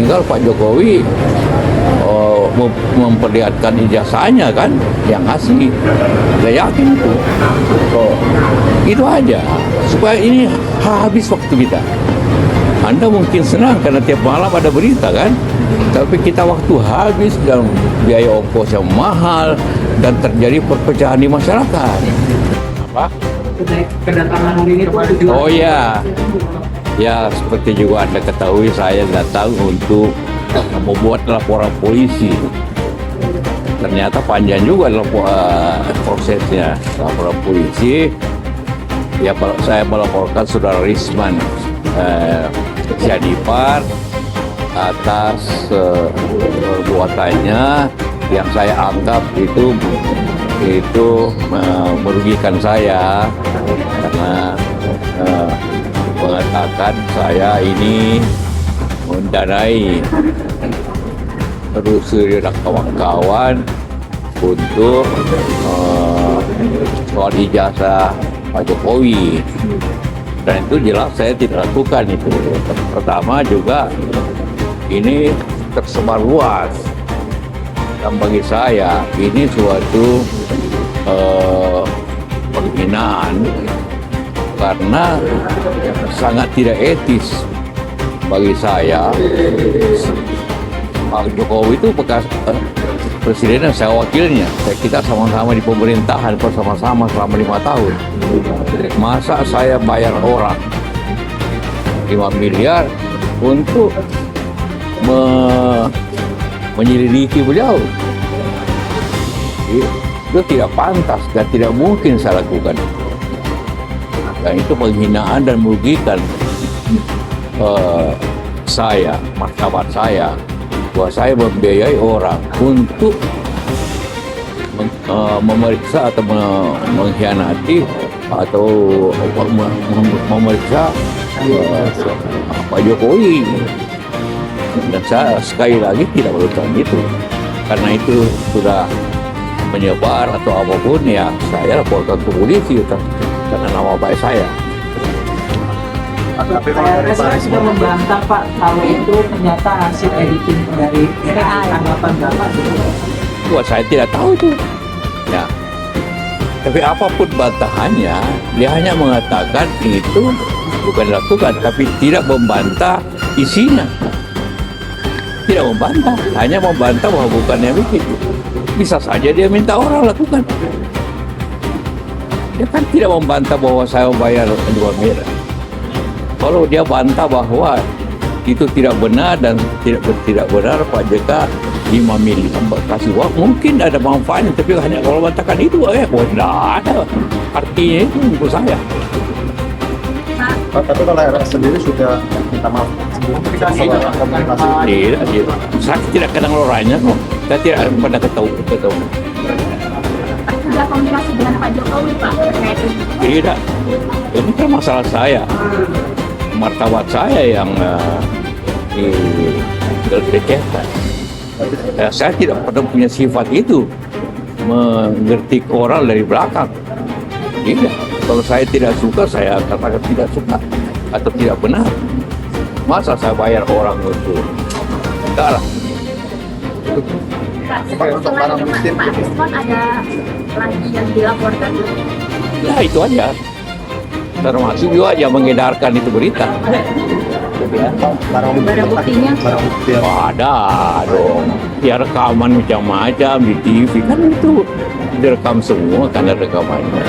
tinggal Pak Jokowi memperlihatkan ijazahnya kan yang asli. Saya yakin itu. Itu aja supaya ini habis waktu kita. Anda mungkin senang karena tiap malam ada berita kan, tapi kita waktu habis dan biaya ongkos yang mahal dan terjadi perpecahan di masyarakat. Apa? Kedatangan hari ini tujuan. Oh ya, ya seperti juga Anda ketahui saya datang untuk membuat laporan polisi. Ternyata panjang juga prosesnya laporan polisi. Ya saya melaporkan saudara Risman Syadipar atas perbuatannya yang saya anggap itu merugikan saya karena mengatakan saya ini mendanai terus kawan-kawan untuk soal ijazah Pak Jokowi. Dan itu jelas saya tidak lakukan itu. Pertama juga ini tersebar luas. Dan bagi saya ini suatu penghinaan karena sangat tidak etis bagi saya. Pak Jokowi itu bekas presiden dan saya wakilnya. Kita sama-sama di pemerintahan bersama-sama selama 5 tahun. Masa saya bayar orang 5 miliar untuk menyelidiki beliau? Itu tidak pantas dan tidak mungkin saya lakukan. Dan itu penghinaan dan merugikan saya, martabat saya, bahwa saya membiayai orang untuk memeriksa atau mengkhianati atau memeriksa Pak Jokowi. Dan saya sekali lagi tidak melakukan itu. Karena itu sudah menyebar atau apapun ya saya laporkan ke polisi karena nama baik saya. Saya sudah membantah Pak kalau itu ternyata hasil editing dari tanggapan Bapak. Wah, saya tidak tahu itu. Ya. Tapi apapun bantahannya, dia hanya mengatakan itu bukan dilakukan, tapi tidak membantah isinya. Tidak membantah, hanya membantah bahwa bukannya begitu. Bisa saja dia minta orang lakukan. Dia kan tidak membantah bahwa saya membayar 2 miliar. Kalau dia bantah bahwa itu tidak benar dan tidak benar Pak JK 5 miliar kasih uang, mungkin ada manfaatnya, tapi hanya kalau bantahkan itu tidak ada artinya itu untuk saya. Tapi kalau RS sendiri sudah minta maaf sebelum komunikasi. Tidak. Saya tidak kenal orangnya kok. Saya tidak pernah ketemu. Sudah komunikasi dengan Pak Jokowi Pak terkait ini? Tidak. Ini kan masalah saya. Martabat saya yang dilecehkan. Saya tidak pernah punya sifat itu mengertik orang dari belakang. Tidak. Kalau saya tidak suka, saya katakan tidak suka atau tidak benar. Masa saya bayar orang untuk enggak lah. Untuk barang bukti Pak Risman ada lagi yang dilaporkan? Ya itu aja. Termasuk juga yang mengedarkan itu berita. Barang buktinya? Oh, ada dong. Ya rekaman macam-macam di TV kan itu direkam semua kan ada rekamannya.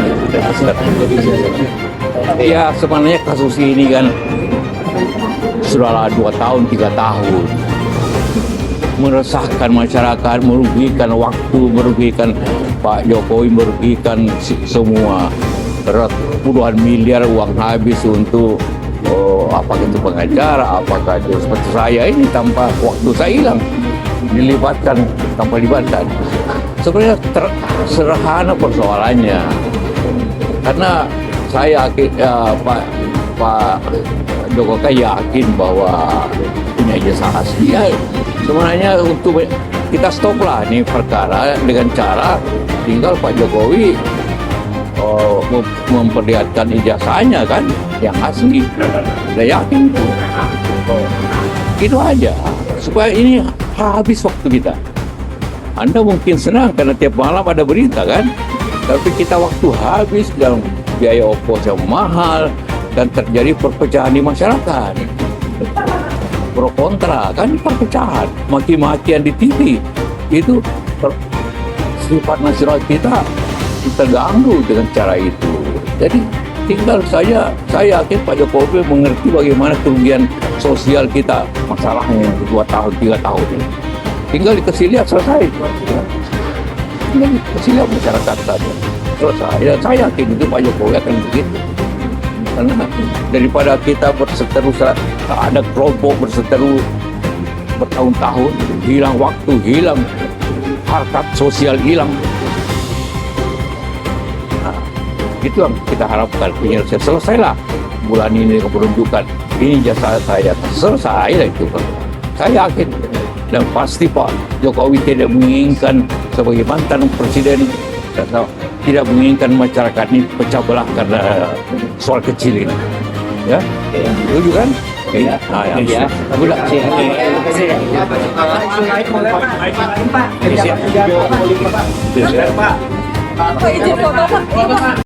Ya sebenarnya kasus ini kan sudah 2 tahun 3 tahun meresahkan masyarakat, merugikan waktu, merugikan Pak Jokowi, merugikan semua. Puluhan miliar uang habis untuk apakah itu pengacara, apakah itu seperti saya ini tanpa waktu saya hilang, dilibatkan tanpa libatkan. Sebenarnya sederhana persoalannya, karena saya Pak Jokowi yakin bahwa punya ijazah asli. Ya, sebenarnya untuk kita stoplah nih perkara dengan cara tinggal Pak Jokowi memperlihatkan ijazahnya kan yang asli. Saya yakin itu aja supaya ini habis waktu kita. Anda mungkin senang karena tiap malam ada berita kan, tapi kita waktu habis dalam biaya ongkos yang mahal dan terjadi perpecahan di masyarakat. Pro kontra kan perpecahan, maki-makian di TV itu sifat nasional kita terganggu dengan cara itu. Jadi tinggal saya yakin Pak Jokowi mengerti bagaimana kerugian sosial kita masalahnya 2 tahun 3 tahun ini. Tinggal dikasih lihat selesai. Tinggal dikasih lihat masyarakat saja selesai. Dan saya yakin itu Pak Jokowi akan begitu. Karena daripada kita berseteru, ada kelompok berseteru bertahun-tahun, hilang waktu, hilang harkat sosial, hilang. Nah, itu yang kita harapkan penyelesaian. Selesailah bulan ini kepenunjukan. Ini jasa saya. Selesai lah itu. Saya yakin dan pasti Pak Jokowi tidak menginginkan sebagai mantan presiden, tidak menginginkan masyarakat ini pecah belah karena soal kecil ini. Ya, setuju kan? Ya, ya. Udah. Pak, Pak. Pak. Izin foto Pak.